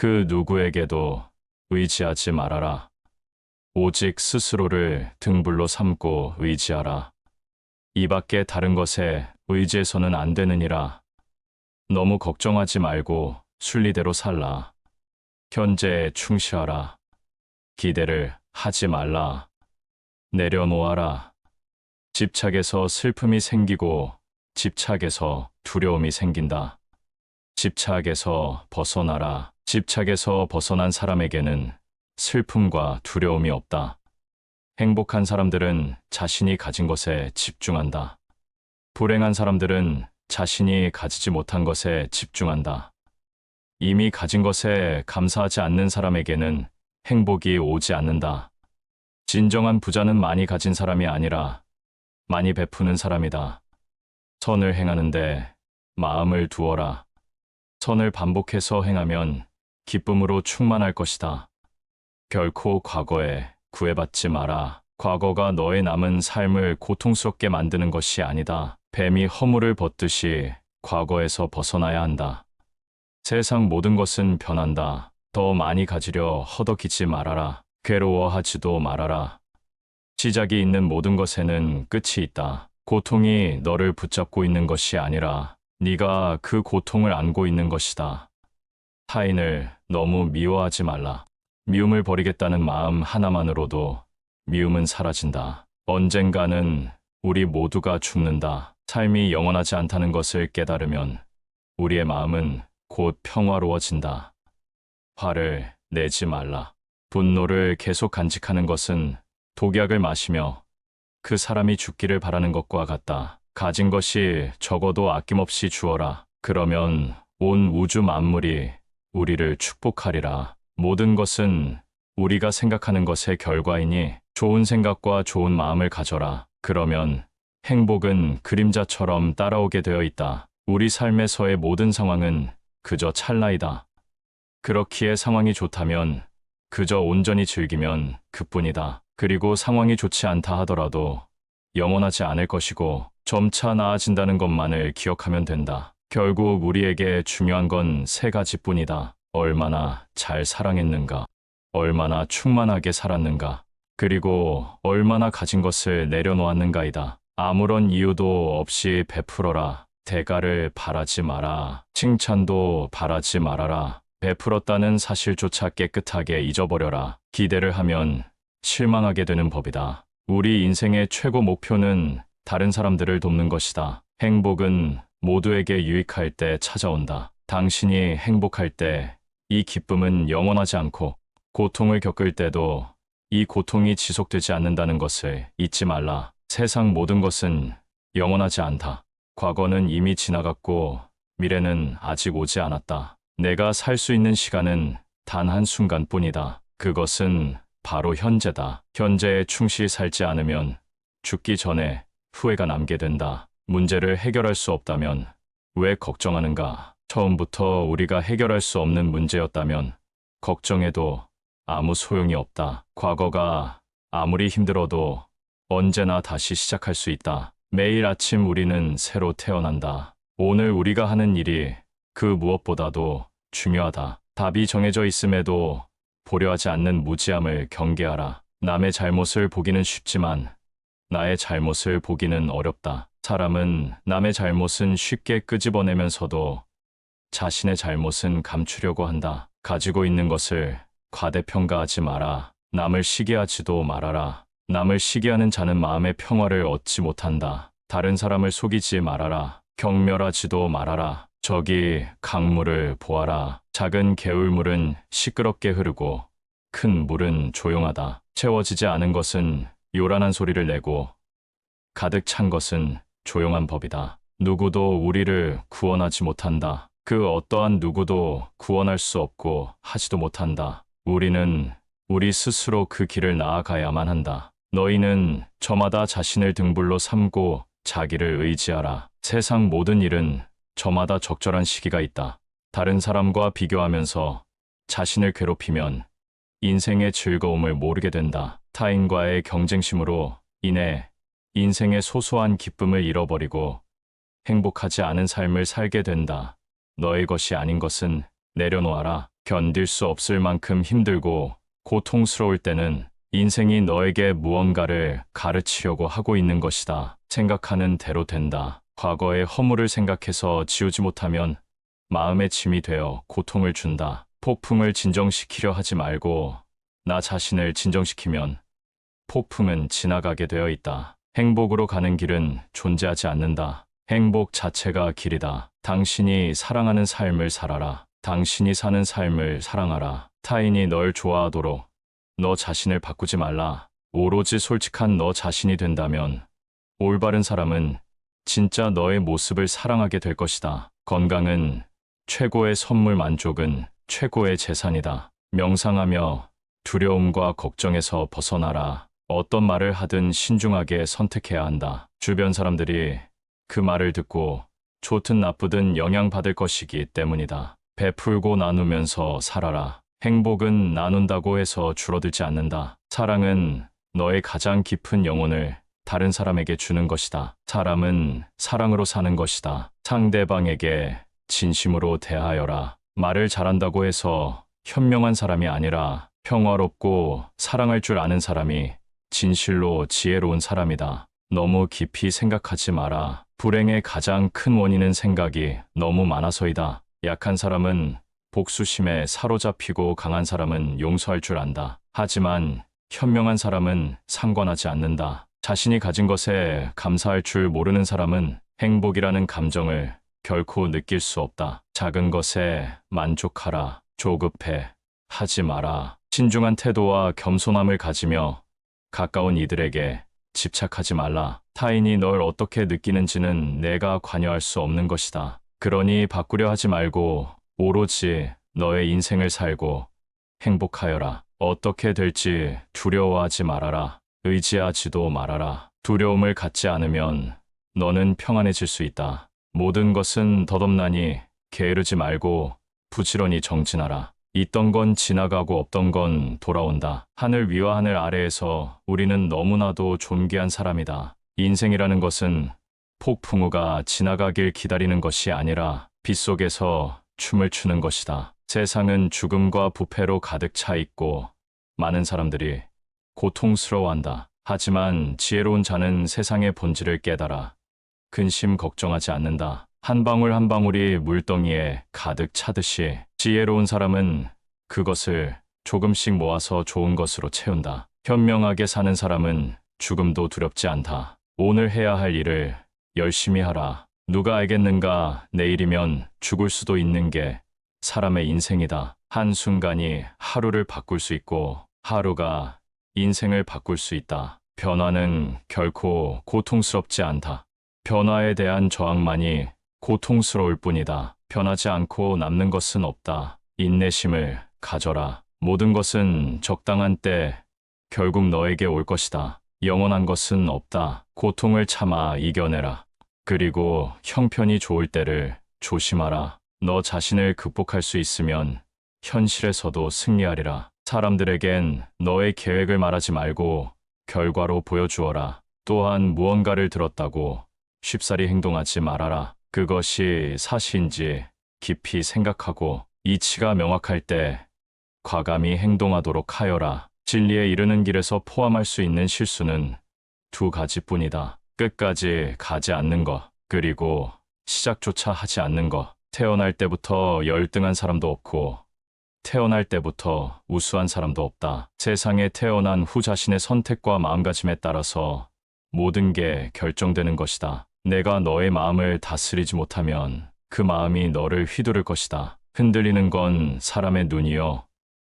그 누구에게도 의지하지 말아라. 오직 스스로를 등불로 삼고 의지하라. 이 밖에 다른 것에 의지해서는 안 되느니라. 너무 걱정하지 말고 순리대로 살라. 현재에 충실하라. 기대를 하지 말라. 내려놓아라. 집착에서 슬픔이 생기고 집착에서 두려움이 생긴다. 집착에서 벗어나라. 집착에서 벗어난 사람에게는 슬픔과 두려움이 없다. 행복한 사람들은 자신이 가진 것에 집중한다. 불행한 사람들은 자신이 가지지 못한 것에 집중한다. 이미 가진 것에 감사하지 않는 사람에게는 행복이 오지 않는다. 진정한 부자는 많이 가진 사람이 아니라 많이 베푸는 사람이다. 선을 행하는데 마음을 두어라. 선을 반복해서 행하면 기쁨으로 충만할 것이다. 결코 과거에 구애받지 마라. 과거가 너의 남은 삶을 고통스럽게 만드는 것이 아니다. 뱀이 허물을 벗듯이 과거에서 벗어나야 한다. 세상 모든 것은 변한다. 더 많이 가지려 허덕이지 말아라. 괴로워하지도 말아라. 시작이 있는 모든 것에는 끝이 있다. 고통이 너를 붙잡고 있는 것이 아니라 네가 그 고통을 안고 있는 것이다. 타인을 너무 미워하지 말라. 미움을 버리겠다는 마음 하나만으로도 미움은 사라진다. 언젠가는 우리 모두가 죽는다. 삶이 영원하지 않다는 것을 깨달으면 우리의 마음은 곧 평화로워진다. 화를 내지 말라. 분노를 계속 간직하는 것은 독약을 마시며 그 사람이 죽기를 바라는 것과 같다. 가진 것이 적어도 아낌없이 주어라. 그러면 온 우주 만물이 우리를 축복하리라. 모든 것은 우리가 생각하는 것의 결과이니 좋은 생각과 좋은 마음을 가져라. 그러면 행복은 그림자처럼 따라오게 되어 있다. 우리 삶에서의 모든 상황은 그저 찰나이다. 그렇기에 상황이 좋다면 그저 온전히 즐기면 그뿐이다. 그리고 상황이 좋지 않다 하더라도 영원하지 않을 것이고 점차 나아진다는 것만을 기억하면 된다. 결국 우리에게 중요한 건 세 가지뿐이다. 얼마나 잘 사랑했는가, 얼마나 충만하게 살았는가, 그리고 얼마나 가진 것을 내려놓았는가이다. 아무런 이유도 없이 베풀어라. 대가를 바라지 마라. 칭찬도 바라지 말아라. 베풀었다는 사실조차 깨끗하게 잊어버려라. 기대를 하면 실망하게 되는 법이다. 우리 인생의 최고 목표는 다른 사람들을 돕는 것이다. 행복은 모두에게 유익할 때 찾아온다. 당신이 행복할 때 이 기쁨은 영원하지 않고 고통을 겪을 때도 이 고통이 지속되지 않는다는 것을 잊지 말라. 세상 모든 것은 영원하지 않다. 과거는 이미 지나갔고 미래는 아직 오지 않았다. 내가 살 수 있는 시간은 단 한순간뿐이다. 그것은 바로 현재다. 현재에 충실히 살지 않으면 죽기 전에 후회가 남게 된다. 문제를 해결할 수 없다면 왜 걱정하는가? 처음부터 우리가 해결할 수 없는 문제였다면 걱정해도 아무 소용이 없다. 과거가 아무리 힘들어도 언제나 다시 시작할 수 있다. 매일 아침 우리는 새로 태어난다. 오늘 우리가 하는 일이 그 무엇보다도 중요하다. 답이 정해져 있음에도 보려 하지 않는 무지함을 경계하라. 남의 잘못을 보기는 쉽지만 나의 잘못을 보기는 어렵다. 사람은 남의 잘못은 쉽게 끄집어내면서도 자신의 잘못은 감추려고 한다. 가지고 있는 것을 과대평가하지 마라. 남을 시기하지도 말아라. 남을 시기하는 자는 마음의 평화를 얻지 못한다. 다른 사람을 속이지 말아라. 경멸하지도 말아라. 저기 강물을 보아라. 작은 개울물은 시끄럽게 흐르고 큰 물은 조용하다. 채워지지 않은 것은 요란한 소리를 내고 가득 찬 것은 조용한 법이다. 누구도 우리를 구원하지 못한다. 그 어떠한 누구도 구원할 수 없고 하지도 못한다. 우리는 우리 스스로 그 길을 나아가야만 한다. 너희는 저마다 자신을 등불로 삼고 자기를 의지하라. 세상 모든 일은 저마다 적절한 시기가 있다. 다른 사람과 비교하면서 자신을 괴롭히면 인생의 즐거움을 모르게 된다. 타인과의 경쟁심으로 인해 인생의 소소한 기쁨을 잃어버리고 행복하지 않은 삶을 살게 된다. 너의 것이 아닌 것은 내려놓아라. 견딜 수 없을 만큼 힘들고 고통스러울 때는 인생이 너에게 무언가를 가르치려고 하고 있는 것이다. 생각하는 대로 된다. 과거의 허물을 생각해서 지우지 못하면 마음의 짐이 되어 고통을 준다. 폭풍을 진정시키려 하지 말고 나 자신을 진정시키면 폭풍은 지나가게 되어 있다. 행복으로 가는 길은 존재하지 않는다. 행복 자체가 길이다. 당신이 사랑하는 삶을 살아라. 당신이 사는 삶을 사랑하라. 타인이 널 좋아하도록 너 자신을 바꾸지 말라. 오로지 솔직한 너 자신이 된다면 올바른 사람은 진짜 너의 모습을 사랑하게 될 것이다. 건강은 최고의 선물, 만족은 최고의 재산이다. 명상하며 두려움과 걱정에서 벗어나라. 어떤 말을 하든 신중하게 선택해야 한다. 주변 사람들이 그 말을 듣고 좋든 나쁘든 영향받을 것이기 때문이다. 베풀고 나누면서 살아라. 행복은 나눈다고 해서 줄어들지 않는다. 사랑은 너의 가장 깊은 영혼을 다른 사람에게 주는 것이다. 사람은 사랑으로 사는 것이다. 상대방에게 진심으로 대하여라. 말을 잘한다고 해서 현명한 사람이 아니라 평화롭고 사랑할 줄 아는 사람이 진실로 지혜로운 사람이다. 너무 깊이 생각하지 마라. 불행의 가장 큰 원인은 생각이 너무 많아서이다. 약한 사람은 복수심에 사로잡히고 강한 사람은 용서할 줄 안다. 하지만 현명한 사람은 상관하지 않는다. 자신이 가진 것에 감사할 줄 모르는 사람은 행복이라는 감정을 결코 느낄 수 없다. 작은 것에 만족하라. 조급해 하지 마라. 신중한 태도와 겸손함을 가지며 가까운 이들에게 집착하지 말라. 타인이 널 어떻게 느끼는지는 내가 관여할 수 없는 것이다. 그러니 바꾸려 하지 말고 오로지 너의 인생을 살고 행복하여라. 어떻게 될지 두려워하지 말아라. 의지하지도 말아라. 두려움을 갖지 않으면 너는 평안해질 수 있다. 모든 것은 덧없나니 게으르지 말고 부지런히 정진하라. 있던 건 지나가고 없던 건 돌아온다. 하늘 위와 하늘 아래에서 우리는 너무나도 존귀한 사람이다. 인생이라는 것은 폭풍우가 지나가길 기다리는 것이 아니라 빗속에서 춤을 추는 것이다. 세상은 죽음과 부패로 가득 차 있고 많은 사람들이 고통스러워한다. 하지만 지혜로운 자는 세상의 본질을 깨달아 근심 걱정하지 않는다. 한 방울 한 방울이 물덩이에 가득 차듯이 지혜로운 사람은 그것을 조금씩 모아서 좋은 것으로 채운다. 현명하게 사는 사람은 죽음도 두렵지 않다. 오늘 해야 할 일을 열심히 하라. 누가 알겠는가? 내일이면 죽을 수도 있는 게 사람의 인생이다. 한순간이 하루를 바꿀 수 있고 하루가 인생을 바꿀 수 있다. 변화는 결코 고통스럽지 않다. 변화에 대한 저항만이 고통스러울 뿐이다. 변하지 않고 남는 것은 없다. 인내심을 가져라. 모든 것은 적당한 때 결국 너에게 올 것이다. 영원한 것은 없다. 고통을 참아 이겨내라. 그리고 형편이 좋을 때를 조심하라. 너 자신을 극복할 수 있으면 현실에서도 승리하리라. 사람들에겐 너의 계획을 말하지 말고 결과로 보여주어라. 또한 무언가를 들었다고 쉽사리 행동하지 말아라. 그것이 사실인지 깊이 생각하고 이치가 명확할 때 과감히 행동하도록 하여라. 진리에 이르는 길에서 포함할 수 있는 실수는 두 가지뿐이다. 끝까지 가지 않는 것, 그리고 시작조차 하지 않는 것. 태어날 때부터 열등한 사람도 없고 태어날 때부터 우수한 사람도 없다. 세상에 태어난 후 자신의 선택과 마음가짐에 따라서 모든 게 결정되는 것이다. 내가 너의 마음을 다스리지 못하면 그 마음이 너를 휘두를 것이다. 흔들리는 건 사람의 눈이요.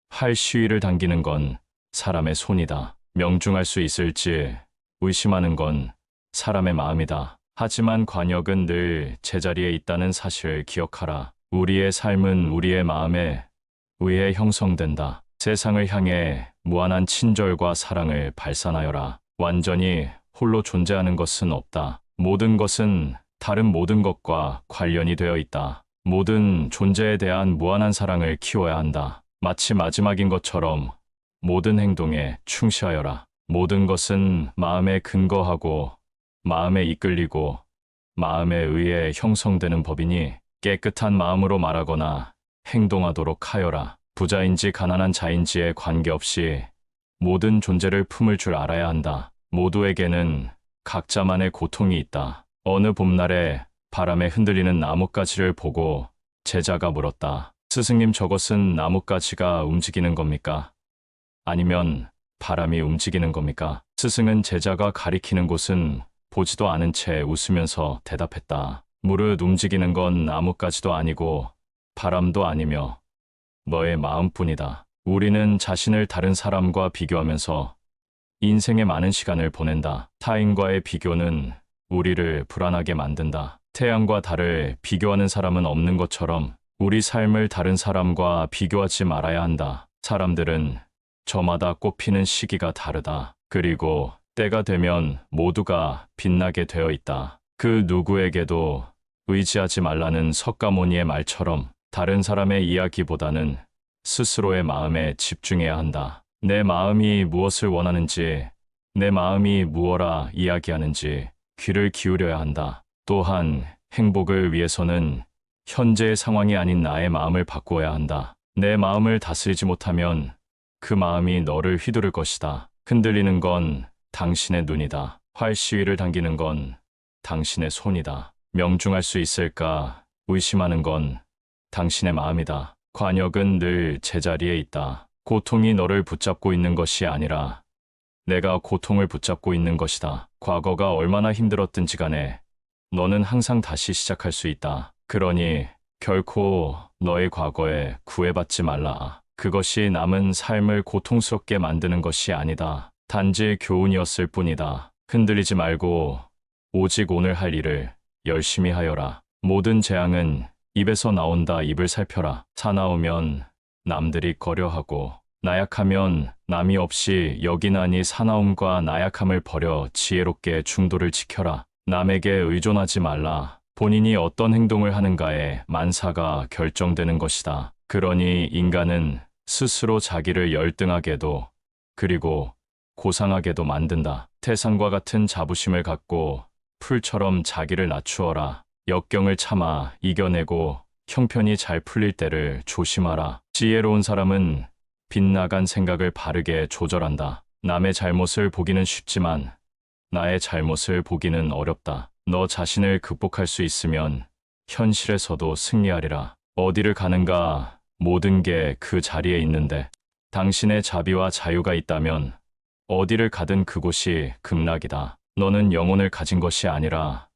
활 시위를 당기는 건 사람의 손이다. 명중할 수 있을지 의심하는 건 사람의 마음이다. 하지만 관역은 늘 제자리에 있다는 사실을 기억하라. 우리의 삶은 우리의 마음에 의해 형성된다. 세상을 향해 무한한 친절과 사랑을 발산하여라. 완전히 홀로 존재하는 것은 없다. 모든 것은 다른 모든 것과 관련이 되어 있다. 모든 존재에 대한 무한한 사랑을 키워야 한다. 마치 마지막인 것처럼 모든 행동에 충실하여라. 모든 것은 마음에 근거하고 마음에 이끌리고 마음에 의해 형성되는 법이니 깨끗한 마음으로 말하거나 행동하도록 하여라. 부자인지 가난한 자인지에 관계없이 모든 존재를 품을 줄 알아야 한다. 모두에게는 각자만의 고통이 있다. 어느 봄날에 바람에 흔들리는 나뭇가지를 보고 제자가 물었다. 스승님, 저것은 나뭇가지가 움직이는 겁니까? 아니면 바람이 움직이는 겁니까? 스승은 제자가 가리키는 곳은 보지도 않은 채 웃으면서 대답했다. 무릇 움직이는 건 나뭇가지도 아니고 바람도 아니며 너의 마음뿐이다. 우리는 자신을 다른 사람과 비교하면서 인생의 많은 시간을 보낸다. 타인과의 비교는 우리를 불안하게 만든다. 태양과 달을 비교하는 사람은 없는 것처럼 우리 삶을 다른 사람과 비교하지 말아야 한다. 사람들은 저마다 꽃피는 시기가 다르다. 그리고 때가 되면 모두가 빛나게 되어 있다. 그 누구에게도 의지하지 말라는 석가모니의 말처럼 다른 사람의 이야기보다는 스스로의 마음에 집중해야 한다. 내 마음이 무엇을 원하는지, 내 마음이 무엇라 이야기하는지 귀를 기울여야 한다. 또한 행복을 위해서는 현재의 상황이 아닌 나의 마음을 바꾸어야 한다. 내 마음을 다스리지 못하면 그 마음이 너를 휘두를 것이다. 흔들리는 건 당신의 눈이다. 활시위를 당기는 건 당신의 손이다. 명중할 수 있을까 의심하는 건 당신의 마음이다. 관역은 늘 제자리에 있다. 고통이 너를 붙잡고 있는 것이 아니라 내가 고통을 붙잡고 있는 것이다. 과거가 얼마나 힘들었든지 간에 너는 항상 다시 시작할 수 있다. 그러니 결코 너의 과거에 구애받지 말라. 그것이 남은 삶을 고통스럽게 만드는 것이 아니다. 단지 교훈이었을 뿐이다. 흔들리지 말고 오직 오늘 할 일을 열심히 하여라. 모든 재앙은 입에서 나온다. 입을 살펴라. 사나우면 남들이 꺼려하고 나약하면 남이 없이 여기나니 사나움과 나약함을 버려 지혜롭게 중도를 지켜라. 남에게 의존하지 말라. 본인이 어떤 행동을 하는가에 만사가 결정되는 것이다. 그러니 인간은 스스로 자기를 열등하게도 그리고 고상하게도 만든다. 태산과 같은 자부심을 갖고 풀처럼 자기를 낮추어라. 역경을 참아 이겨내고 형편이 잘 풀릴 때를 조심하라. 지혜로운 사람은 빗나간 생각을 바르게 조절한다. 남의 잘못을 보기는 쉽지만 나의 잘못을 보기는 어렵다. 너 자신을 극복할 수 있으면 현실에서도 승리하리라. 어디를 가는가 모든 게 그 자리에 있는데 당신의 자비와 자유가 있다면 어디를 가든 그곳이 극락이다. 너는 영혼을 가진 것이 아니라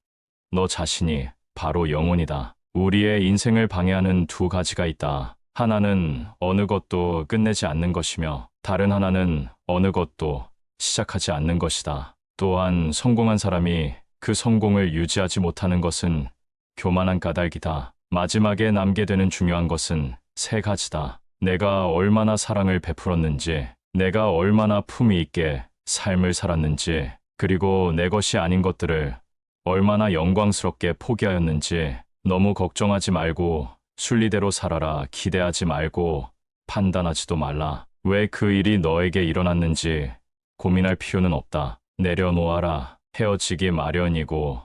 너 자신이 바로 영혼이다. 우리의 인생을 방해하는 두 가지가 있다. 하나는 어느 것도 끝내지 않는 것이며 다른 하나는 어느 것도 시작하지 않는 것이다. 또한 성공한 사람이 그 성공을 유지하지 못하는 것은 교만한 까닭이다. 마지막에 남게 되는 중요한 것은 세 가지다. 내가 얼마나 사랑을 베풀었는지, 내가 얼마나 품위 있게 삶을 살았는지, 그리고 내 것이 아닌 것들을 얼마나 영광스럽게 포기하였는지. 너무 걱정하지 말고 순리대로 살아라. 기대하지 말고 판단하지도 말라. 왜 그 일이 너에게 일어났는지 고민할 필요는 없다. 내려놓아라. 헤어지기 마련이고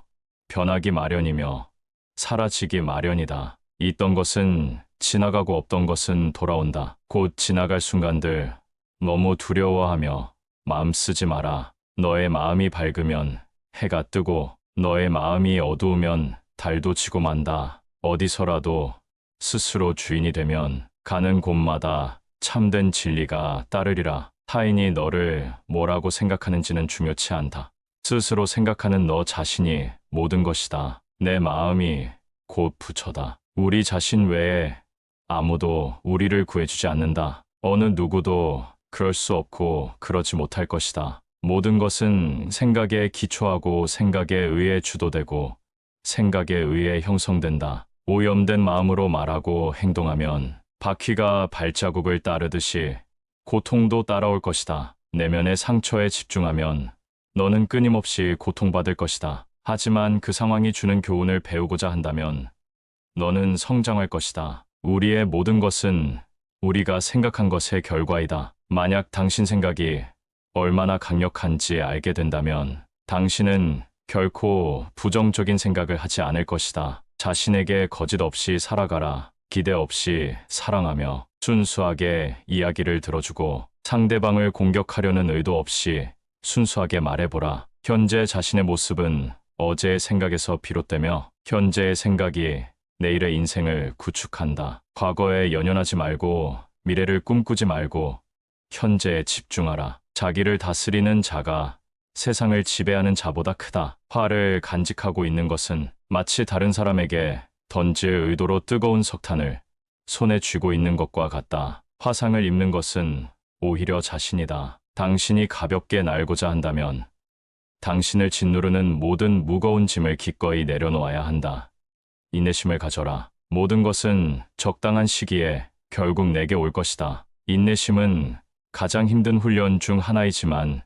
변하기 마련이며 사라지기 마련이다. 있던 것은 지나가고 없던 것은 돌아온다. 곧 지나갈 순간들 너무 두려워하며 마음 쓰지 마라. 너의 마음이 밝으면 해가 뜨고 너의 마음이 어두우면 달도 지고 만다. 어디서라도 스스로 주인이 되면 가는 곳마다 참된 진리가 따르리라. 타인이 너를 뭐라고 생각하는지는 중요치 않다. 스스로 생각하는 너 자신이 모든 것이다. 내 마음이 곧 부처다. 우리 자신 외에 아무도 우리를 구해주지 않는다. 어느 누구도 그럴 수 없고 그러지 못할 것이다. 모든 것은 생각에 기초하고 생각에 의해 주도되고 생각에 의해 형성된다. 오염된 마음으로 말하고 행동하면 바퀴가 발자국을 따르듯이 고통도 따라올 것이다. 내면의 상처에 집중하면 너는 끊임없이 고통받을 것이다. 하지만 그 상황이 주는 교훈을 배우고자 한다면 너는 성장할 것이다. 우리의 모든 것은 우리가 생각한 것의 결과이다. 만약 당신 생각이 얼마나 강력한지 알게 된다면 당신은 결코 부정적인 생각을 하지 않을 것이다. 자신에게 거짓 없이 살아가라. 기대 없이 사랑하며 순수하게 이야기를 들어주고 상대방을 공격하려는 의도 없이 순수하게 말해보라. 현재 자신의 모습은 어제의 생각에서 비롯되며 현재의 생각이 내일의 인생을 구축한다. 과거에 연연하지 말고 미래를 꿈꾸지 말고 현재에 집중하라. 자기를 다스리는 자가 세상을 지배하는 자보다 크다. 화를 간직하고 있는 것은 마치 다른 사람에게 던질 의도로 뜨거운 석탄을 손에 쥐고 있는 것과 같다. 화상을 입는 것은 오히려 자신이다. 당신이 가볍게 날고자 한다면 당신을 짓누르는 모든 무거운 짐을 기꺼이 내려놓아야 한다. 인내심을 가져라. 모든 것은 적당한 시기에 결국 내게 올 것이다. 인내심은 가장 힘든 훈련 중 하나이지만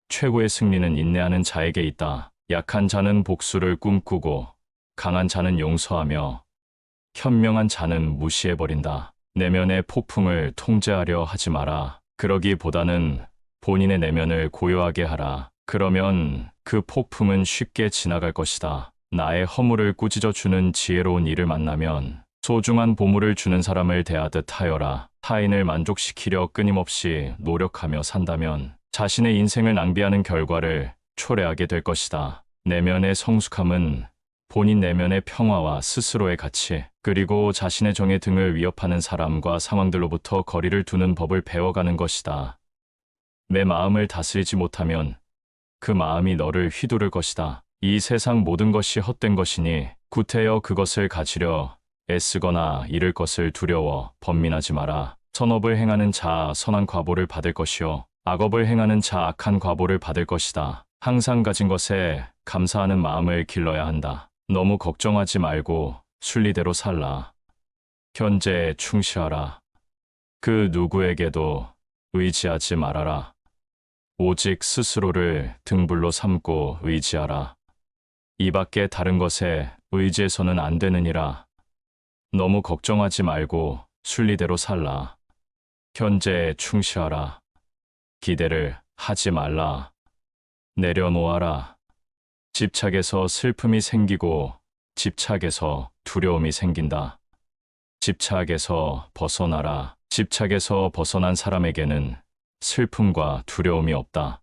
최고의 승리는 인내하는 자에게 있다. 약한 자는 복수를 꿈꾸고 강한 자는 용서하며 현명한 자는 무시해버린다. 내면의 폭풍을 통제하려 하지 마라. 그러기보다는 본인의 내면을 고요하게 하라. 그러면 그 폭풍은 쉽게 지나갈 것이다. 나의 허물을 꾸짖어주는 지혜로운 이를 만나면 소중한 보물을 주는 사람을 대하듯 하여라. 타인을 만족시키려 끊임없이 노력하며 산다면 자신의 인생을 낭비하는 결과를 초래하게 될 것이다. 내면의 성숙함은 본인 내면의 평화와 스스로의 가치, 그리고 자신의 정의 등을 위협하는 사람과 상황들로부터 거리를 두는 법을 배워가는 것이다. 내 마음을 다스리지 못하면 그 마음이 너를 휘두를 것이다. 이 세상 모든 것이 헛된 것이니 구태여 그것을 가지려 애쓰거나 잃을 것을 두려워 번민하지 마라. 선업을 행하는 자 선한 과보를 받을 것이요 악업을 행하는 자 악한 과보를 받을 것이다. 항상 가진 것에 감사하는 마음을 길러야 한다. 너무 걱정하지 말고 순리대로 살라. 현재에 충실하라. 그 누구에게도 의지하지 말아라. 오직 스스로를 등불로 삼고 의지하라. 이 밖에 다른 것에 의지해서는 안 되느니라. 너무 걱정하지 말고 순리대로 살라. 현재에 충실하라. 기대를 하지 말라. 내려놓아라. 집착에서 슬픔이 생기고 집착에서 두려움이 생긴다. 집착에서 벗어나라. 집착에서 벗어난 사람에게는 슬픔과 두려움이 없다.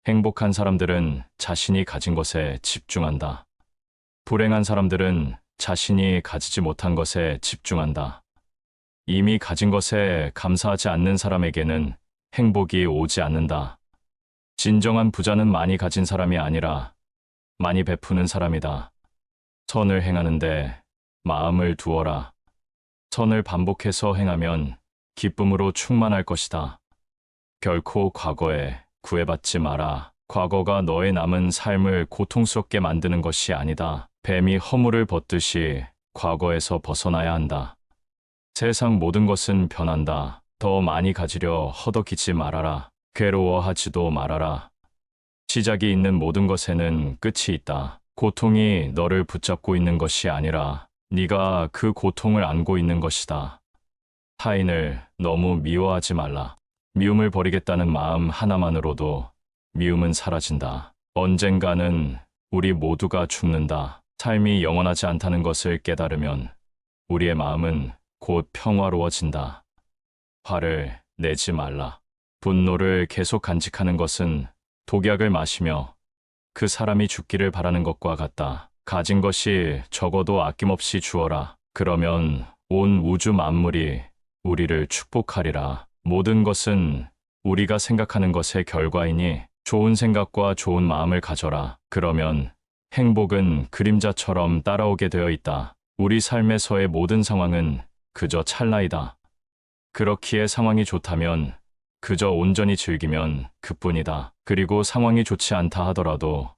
행복한 사람들은 자신이 가진 것에 집중한다. 불행한 사람들은 자신이 가지지 못한 것에 집중한다. 이미 가진 것에 감사하지 않는 사람에게는 행복이 오지 않는다. 진정한 부자는 많이 가진 사람이 아니라 많이 베푸는 사람이다. 선을 행하는데 마음을 두어라. 선을 반복해서 행하면 기쁨으로 충만할 것이다. 결코 과거에 구애받지 마라. 과거가 너의 남은 삶을 고통스럽게 만드는 것이 아니다. 뱀이 허물을 벗듯이 과거에서 벗어나야 한다. 세상 모든 것은 변한다. 더 많이 가지려 허덕이지 말아라. 괴로워하지도 말아라. 시작이 있는 모든 것에는 끝이 있다. 고통이 너를 붙잡고 있는 것이 아니라 네가 그 고통을 안고 있는 것이다. 타인을 너무 미워하지 말라. 미움을 버리겠다는 마음 하나만으로도 미움은 사라진다. 언젠가는 우리 모두가 죽는다. 삶이 영원하지 않다는 것을 깨달으면 우리의 마음은 곧 평화로워진다. 화를 내지 말라. 분노를 계속 간직하는 것은 독약을 마시며 그 사람이 죽기를 바라는 것과 같다. 가진 것이 적어도 아낌없이 주어라. 그러면 온 우주 만물이 우리를 축복하리라. 모든 것은 우리가 생각하는 것의 결과이니 좋은 생각과 좋은 마음을 가져라. 그러면 행복은 그림자처럼 따라오게 되어 있다. 우리 삶에서의 모든 상황은 그저 찰나이다. 그렇기에 상황이 좋다면 그저 온전히 즐기면 그뿐이다. 그리고 상황이 좋지 않다 하더라도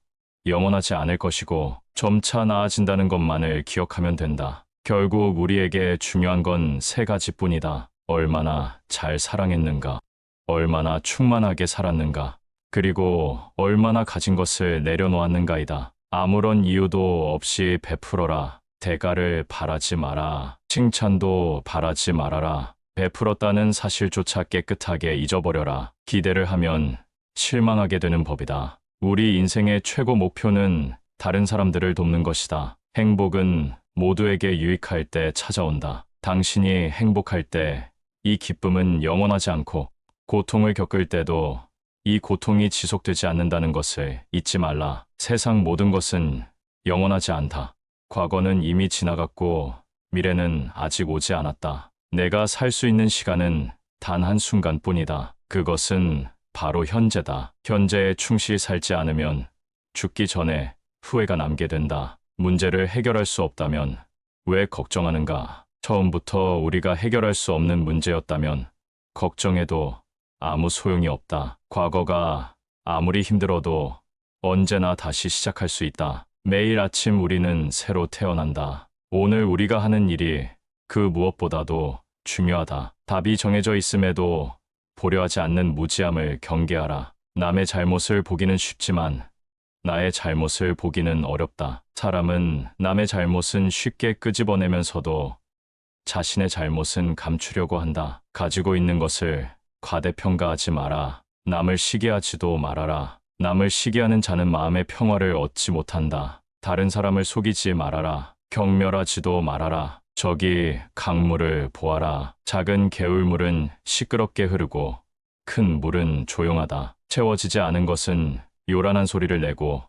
영원하지 않을 것이고 점차 나아진다는 것만을 기억하면 된다. 결국 우리에게 중요한 건 세 가지뿐이다. 얼마나 잘 사랑했는가, 얼마나 충만하게 살았는가, 그리고 얼마나 가진 것을 내려놓았는가이다. 아무런 이유도 없이 베풀어라. 대가를 바라지 마라. 칭찬도 바라지 말아라. 베풀었다는 사실조차 깨끗하게 잊어버려라. 기대를 하면 실망하게 되는 법이다. 우리 인생의 최고 목표는 다른 사람들을 돕는 것이다. 행복은 모두에게 유익할 때 찾아온다. 당신이 행복할 때 이 기쁨은 영원하지 않고 고통을 겪을 때도 이 고통이 지속되지 않는다는 것을 잊지 말라. 세상 모든 것은 영원하지 않다. 과거는 이미 지나갔고 미래는 아직 오지 않았다. 내가 살 수 있는 시간은 단 한순간뿐이다. 그것은 바로 현재다. 현재에 충실히 살지 않으면 죽기 전에 후회가 남게 된다. 문제를 해결할 수 없다면 왜 걱정하는가? 처음부터 우리가 해결할 수 없는 문제였다면 걱정해도 아무 소용이 없다. 과거가 아무리 힘들어도 언제나 다시 시작할 수 있다. 매일 아침 우리는 새로 태어난다. 오늘 우리가 하는 일이 그 무엇보다도 중요하다. 답이 정해져 있음에도 보려 하지 않는 무지함을 경계하라. 남의 잘못을 보기는 쉽지만 나의 잘못을 보기는 어렵다. 사람은 남의 잘못은 쉽게 끄집어내면서도 자신의 잘못은 감추려고 한다. 가지고 있는 것을 과대평가하지 마라. 남을 시기하지도 말아라. 남을 시기하는 자는 마음의 평화를 얻지 못한다. 다른 사람을 속이지 말아라. 경멸하지도 말아라. 저기 강물을 보아라. 작은 개울물은 시끄럽게 흐르고 큰 물은 조용하다. 채워지지 않은 것은 요란한 소리를 내고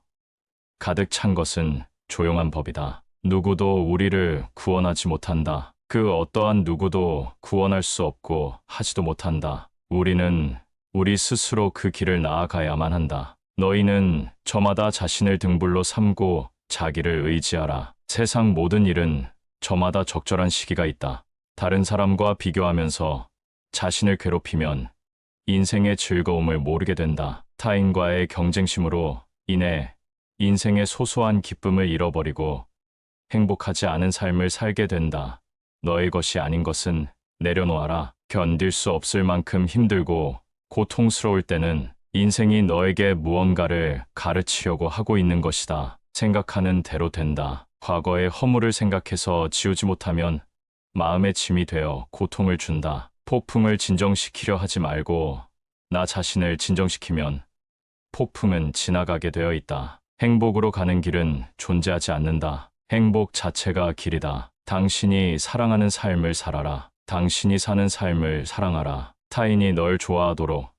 가득 찬 것은 조용한 법이다. 누구도 우리를 구원하지 못한다. 그 어떠한 누구도 구원할 수 없고 하지도 못한다. 우리는 우리 스스로 그 길을 나아가야만 한다. 너희는 저마다 자신을 등불로 삼고 자기를 의지하라. 세상 모든 일은 저마다 적절한 시기가 있다. 다른 사람과 비교하면서 자신을 괴롭히면 인생의 즐거움을 모르게 된다. 타인과의 경쟁심으로 인해 인생의 소소한 기쁨을 잃어버리고 행복하지 않은 삶을 살게 된다. 너의 것이 아닌 것은 내려놓아라. 견딜 수 없을 만큼 힘들고 고통스러울 때는 인생이 너에게 무언가를 가르치려고 하고 있는 것이다. 생각하는 대로 된다. 과거의 허물을 생각해서 지우지 못하면 마음의 짐이 되어 고통을 준다. 폭풍을 진정시키려 하지 말고 나 자신을 진정시키면 폭풍은 지나가게 되어 있다. 행복으로 가는 길은 존재하지 않는다. 행복 자체가 길이다. 당신이 사랑하는 삶을 살아라. 당신이 사는 삶을 사랑하라. 타인이 널 좋아하도록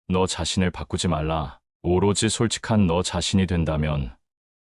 너 자신을 바꾸지 말라. 오로지 솔직한 너 자신이 된다면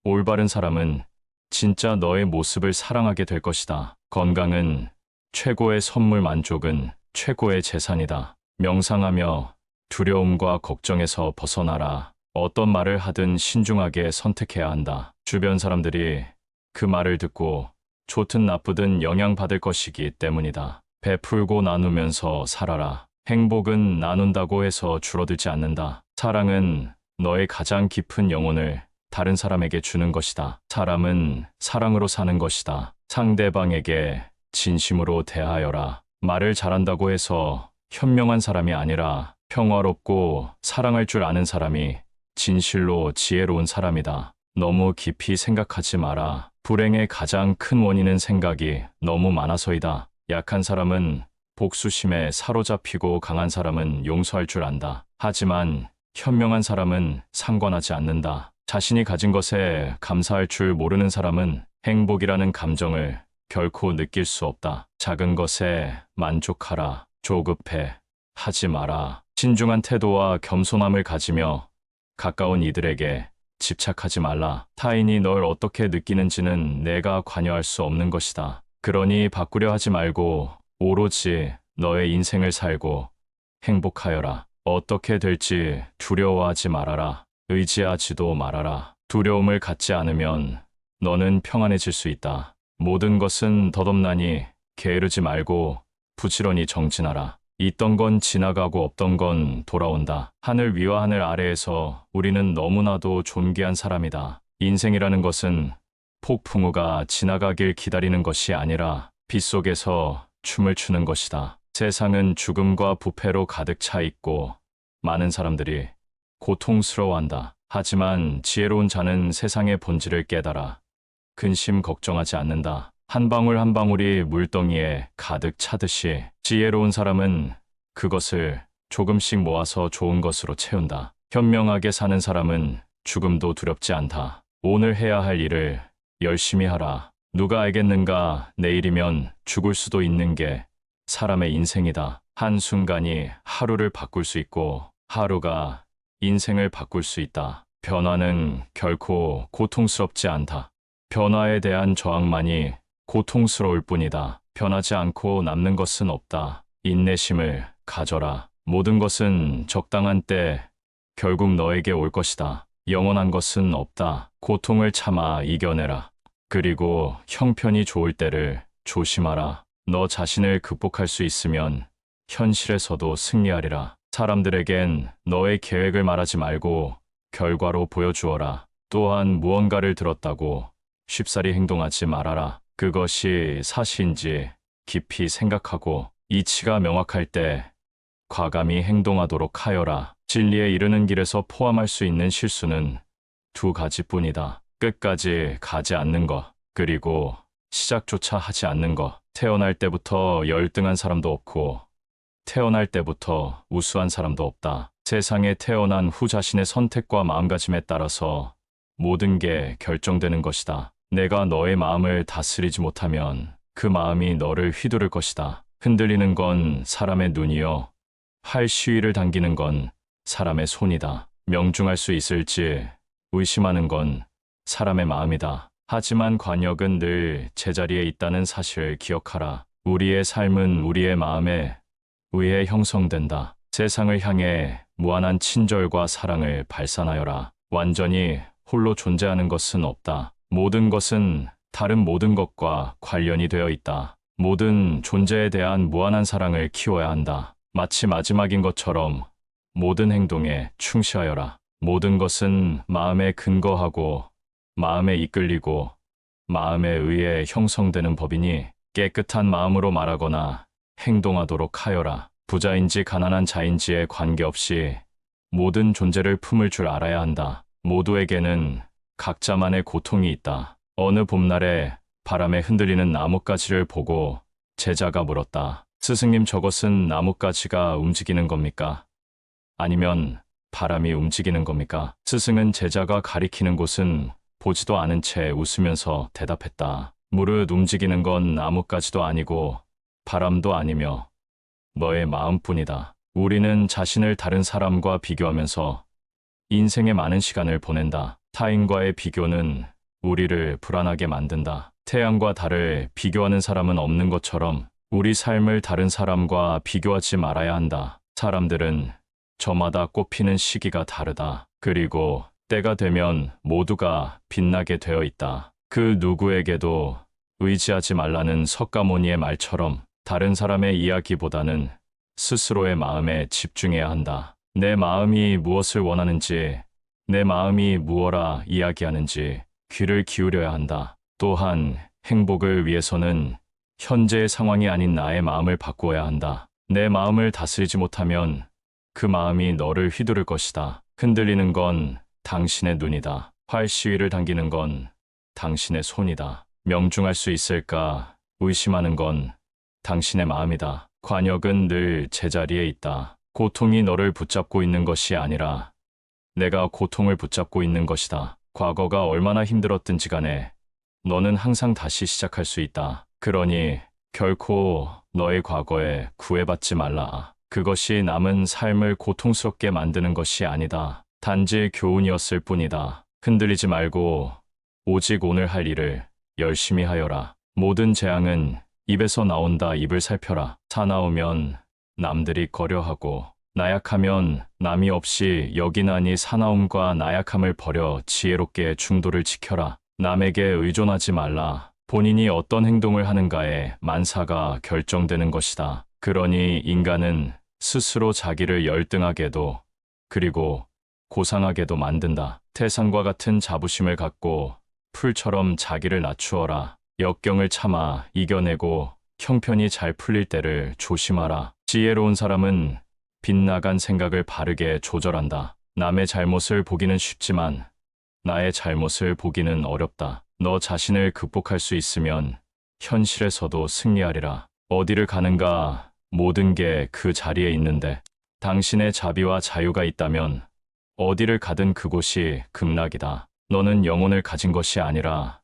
올바른 사람은 진짜 너의 모습을 사랑하게 될 것이다. 건강은 최고의 선물, 만족은 최고의 재산이다. 명상하며 두려움과 걱정에서 벗어나라. 어떤 말을 하든 신중하게 선택해야 한다. 주변 사람들이 그 말을 듣고 좋든 나쁘든 영향받을 것이기 때문이다. 베풀고 나누면서 살아라. 행복은 나눈다고 해서 줄어들지 않는다. 사랑은 너의 가장 깊은 영혼을 다른 사람에게 주는 것이다. 사람은 사랑으로 사는 것이다. 상대방에게 진심으로 대하여라. 말을 잘한다고 해서 현명한 사람이 아니라 평화롭고 사랑할 줄 아는 사람이 진실로 지혜로운 사람이다. 너무 깊이 생각하지 마라. 불행의 가장 큰 원인은 생각이 너무 많아서이다. 약한 사람은 복수심에 사로잡히고 강한 사람은 용서할 줄 안다. 하지만 현명한 사람은 상관하지 않는다. 자신이 가진 것에 감사할 줄 모르는 사람은 행복이라는 감정을 결코 느낄 수 없다. 작은 것에 만족하라. 조급해 하지 마라. 신중한 태도와 겸손함을 가지며 가까운 이들에게 집착하지 말라. 타인이 널 어떻게 느끼는지는 내가 관여할 수 없는 것이다. 그러니 바꾸려 하지 말고 오로지 너의 인생을 살고 행복하여라. 어떻게 될지 두려워하지 말아라. 의지하지도 말아라. 두려움을 갖지 않으면 너는 평안해질 수 있다. 모든 것은 덧없나니 게으르지 말고 부지런히 정진하라. 있던 건 지나가고 없던 건 돌아온다. 하늘 위와 하늘 아래에서 우리는 너무나도 존귀한 사람이다. 인생이라는 것은 폭풍우가 지나가길 기다리는 것이 아니라 빗속에서 춤을 추는 것이다. 세상은 죽음과 부패로 가득 차 있고 많은 사람들이 고통스러워한다. 하지만 지혜로운 자는 세상의 본질을 깨달아 근심 걱정하지 않는다. 한 방울 한 방울이 물덩이에 가득 차듯이 지혜로운 사람은 그것을 조금씩 모아서 좋은 것으로 채운다. 현명하게 사는 사람은 죽음도 두렵지 않다. 오늘 해야 할 일을 열심히 하라. 누가 알겠는가? 내일이면 죽을 수도 있는 게 사람의 인생이다. 한순간이 하루를 바꿀 수 있고 하루가 인생을 바꿀 수 있다. 변화는 결코 고통스럽지 않다. 변화에 대한 저항만이 고통스러울 뿐이다. 변하지 않고 남는 것은 없다. 인내심을 가져라. 모든 것은 적당한 때 결국 너에게 올 것이다. 영원한 것은 없다. 고통을 참아 이겨내라. 그리고 형편이 좋을 때를 조심하라. 너 자신을 극복할 수 있으면 현실에서도 승리하리라. 사람들에겐 너의 계획을 말하지 말고 결과로 보여주어라. 또한 무언가를 들었다고 쉽사리 행동하지 말아라. 그것이 사실인지 깊이 생각하고 이치가 명확할 때 과감히 행동하도록 하여라. 진리에 이르는 길에서 포함할 수 있는 실수는 두 가지뿐이다. 끝까지 가지 않는 것, 그리고 시작조차 하지 않는 것. 태어날 때부터 열등한 사람도 없고 태어날 때부터 우수한 사람도 없다. 세상에 태어난 후 자신의 선택과 마음가짐에 따라서 모든 게 결정되는 것이다. 내가 너의 마음을 다스리지 못하면 그 마음이 너를 휘두를 것이다. 흔들리는 건 사람의 눈이요. 활 시위를 당기는 건 사람의 손이다. 명중할 수 있을지 의심하는 건 사람의 마음이다. 하지만 관역은 늘 제자리에 있다는 사실을 기억하라. 우리의 삶은 우리의 마음에 의해 형성된다. 세상을 향해 무한한 친절과 사랑을 발산하여라. 완전히 홀로 존재하는 것은 없다. 모든 것은 다른 모든 것과 관련이 되어 있다. 모든 존재에 대한 무한한 사랑을 키워야 한다. 마치 마지막인 것처럼 모든 행동에 충실하여라. 모든 것은 마음에 근거하고 마음에 이끌리고 마음에 의해 형성되는 법이니 깨끗한 마음으로 말하거나 행동하도록 하여라. 부자인지 가난한 자인지에 관계없이 모든 존재를 품을 줄 알아야 한다. 모두에게는 각자만의 고통이 있다. 어느 봄날에 바람에 흔들리는 나뭇가지를 보고 제자가 물었다. 스승님, 저것은 나뭇가지가 움직이는 겁니까? 아니면 바람이 움직이는 겁니까? 스승은 제자가 가리키는 곳은 보지도 않은 채 웃으면서 대답했다. 무릇 움직이는 건 나뭇가지도 아니고 바람도 아니며 너의 마음뿐이다. 우리는 자신을 다른 사람과 비교하면서 인생의 많은 시간을 보낸다. 타인과의 비교는 우리를 불안하게 만든다. 태양과 달을 비교하는 사람은 없는 것처럼 우리 삶을 다른 사람과 비교하지 말아야 한다. 사람들은 저마다 꽃피는 시기가 다르다. 그리고 때가 되면 모두가 빛나게 되어 있다. 그 누구에게도 의지하지 말라는 석가모니의 말처럼 다른 사람의 이야기보다는 스스로의 마음에 집중해야 한다. 내 마음이 무엇을 원하는지, 내 마음이 무엇라 이야기하는지 귀를 기울여야 한다. 또한 행복을 위해서는 현재의 상황이 아닌 나의 마음을 바꾸어야 한다. 내 마음을 다스리지 못하면 그 마음이 너를 휘두를 것이다. 흔들리는 건 당신의 눈이다. 활 시위를 당기는 건 당신의 손이다. 명중할 수 있을까 의심하는 건 당신의 마음이다. 관역은 늘 제자리에 있다. 고통이 너를 붙잡고 있는 것이 아니라 내가 고통을 붙잡고 있는 것이다. 과거가 얼마나 힘들었든지 간에 너는 항상 다시 시작할 수 있다. 그러니 결코 너의 과거에 구애받지 말라. 그것이 남은 삶을 고통스럽게 만드는 것이 아니다. 단지 교훈이었을 뿐이다. 흔들리지 말고 오직 오늘 할 일을 열심히 하여라. 모든 재앙은 입에서 나온다. 입을 살펴라. 사나우면 남들이 꺼려하고 나약하면 남이 없이 여기나니 사나움과 나약함을 버려 지혜롭게 중도를 지켜라. 남에게 의존하지 말라. 본인이 어떤 행동을 하는가에 만사가 결정되는 것이다. 그러니 인간은 스스로 자기를 열등하게도 그리고 고상하게도 만든다. 태산과 같은 자부심을 갖고 풀처럼 자기를 낮추어라. 역경을 참아 이겨내고 형편이 잘 풀릴 때를 조심하라. 지혜로운 사람은 빗나간 생각을 바르게 조절한다. 남의 잘못을 보기는 쉽지만 나의 잘못을 보기는 어렵다. 너 자신을 극복할 수 있으면 현실에서도 승리하리라. 어디를 가는가 모든 게 그 자리에 있는데 당신의 자비와 자유가 있다면 어디를 가든 그곳이 극락이다. 너는 영혼을 가진 것이 아니라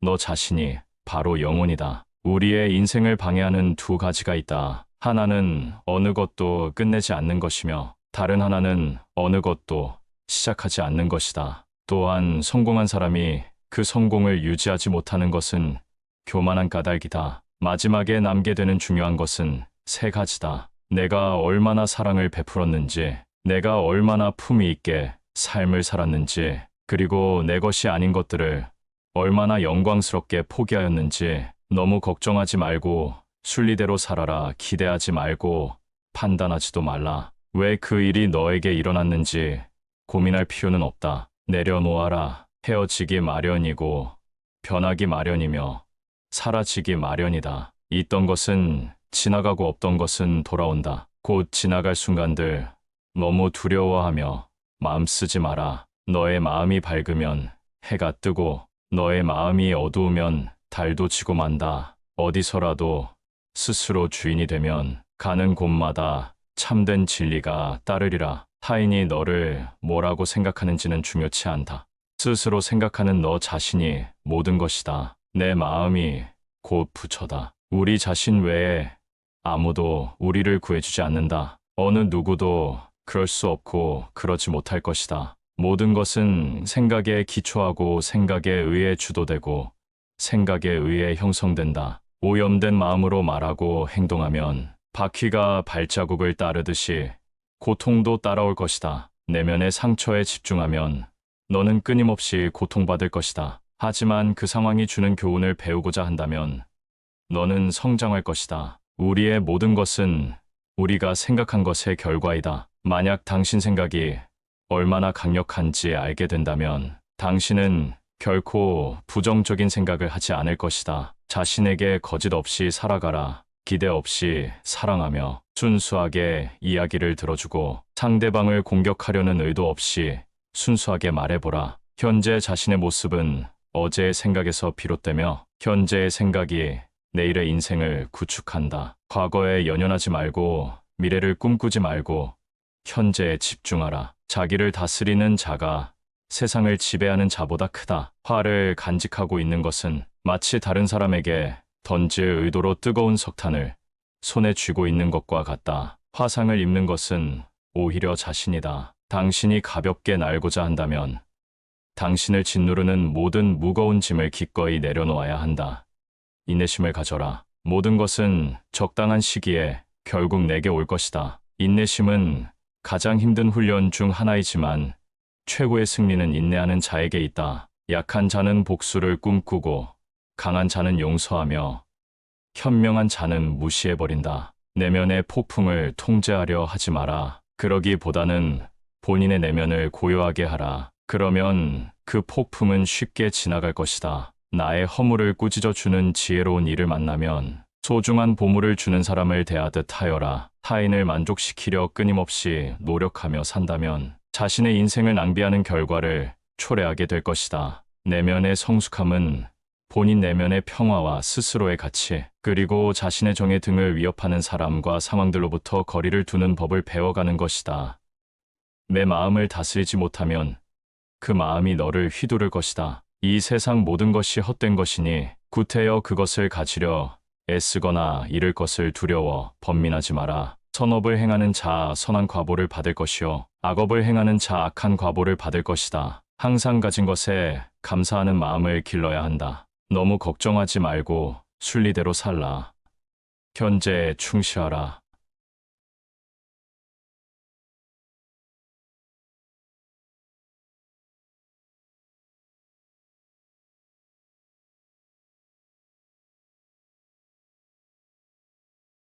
너 자신이 바로 영혼이다. 우리의 인생을 방해하는 두 가지가 있다. 하나는 어느 것도 끝내지 않는 것이며 다른 하나는 어느 것도 시작하지 않는 것이다. 또한 성공한 사람이 그 성공을 유지하지 못하는 것은 교만한 까닭이다. 마지막에 남게 되는 중요한 것은 세 가지다. 내가 얼마나 사랑을 베풀었는지, 내가 얼마나 품위 있게 삶을 살았는지, 그리고 내 것이 아닌 것들을 얼마나 영광스럽게 포기하였는지. 너무 걱정하지 말고 순리대로 살아라. 기대하지 말고 판단하지도 말라. 왜 그 일이 너에게 일어났는지 고민할 필요는 없다. 내려놓아라. 헤어지기 마련이고 변하기 마련이며 사라지기 마련이다. 있던 것은 지나가고 없던 것은 돌아온다. 곧 지나갈 순간들 너무 두려워하며 마음 쓰지 마라. 너의 마음이 밝으면 해가 뜨고 너의 마음이 어두우면 달도 지고 만다. 어디서라도 스스로 주인이 되면 가는 곳마다 참된 진리가 따르리라. 타인이 너를 뭐라고 생각하는지는 중요치 않다. 스스로 생각하는 너 자신이 모든 것이다. 내 마음이 곧 부처다. 우리 자신 외에 아무도 우리를 구해주지 않는다. 어느 누구도 그럴 수 없고 그러지 못할 것이다. 모든 것은 생각에 기초하고 생각에 의해 주도되고 생각에 의해 형성된다. 오염된 마음으로 말하고 행동하면 바퀴가 발자국을 따르듯이 고통도 따라올 것이다. 내면의 상처에 집중하면 너는 끊임없이 고통받을 것이다. 하지만 그 상황이 주는 교훈을 배우고자 한다면 너는 성장할 것이다. 우리의 모든 것은 우리가 생각한 것의 결과이다. 만약 당신 생각이 얼마나 강력한지 알게 된다면 당신은 결코 부정적인 생각을 하지 않을 것이다. 자신에게 거짓 없이 살아가라. 기대 없이 사랑하며 순수하게 이야기를 들어주고 상대방을 공격하려는 의도 없이 순수하게 말해보라. 현재 자신의 모습은 어제의 생각에서 비롯되며 현재의 생각이 내일의 인생을 구축한다. 과거에 연연하지 말고 미래를 꿈꾸지 말고 현재에 집중하라. 자기를 다스리는 자가 세상을 지배하는 자보다 크다. 화를 간직하고 있는 것은 마치 다른 사람에게 던질 의도로 뜨거운 석탄을 손에 쥐고 있는 것과 같다. 화상을 입는 것은 오히려 자신이다. 당신이 가볍게 날고자 한다면 당신을 짓누르는 모든 무거운 짐을 기꺼이 내려놓아야 한다. 인내심을 가져라. 모든 것은 적당한 시기에 결국 내게 올 것이다. 인내심은 가장 힘든 훈련 중 하나이지만 최고의 승리는 인내하는 자에게 있다. 약한 자는 복수를 꿈꾸고 강한 자는 용서하며 현명한 자는 무시해버린다. 내면의 폭풍을 통제하려 하지 마라. 그러기보다는 본인의 내면을 고요하게 하라. 그러면 그 폭풍은 쉽게 지나갈 것이다. 나의 허물을 꾸짖어주는 지혜로운 이를 만나면 소중한 보물을 주는 사람을 대하듯 하여라. 타인을 만족시키려 끊임없이 노력하며 산다면 자신의 인생을 낭비하는 결과를 초래하게 될 것이다. 내면의 성숙함은 본인 내면의 평화와 스스로의 가치, 그리고 자신의 정의 등을 위협하는 사람과 상황들로부터 거리를 두는 법을 배워가는 것이다. 내 마음을 다스리지 못하면 그 마음이 너를 휘두를 것이다. 이 세상 모든 것이 헛된 것이니 구태여 그것을 가지려 애쓰거나 잃을 것을 두려워 번민하지 마라. 선업을 행하는 자 선한 과보를 받을 것이요 악업을 행하는 자 악한 과보를 받을 것이다. 항상 가진 것에 감사하는 마음을 길러야 한다. 너무 걱정하지 말고 순리대로 살라. 현재에 충실하라.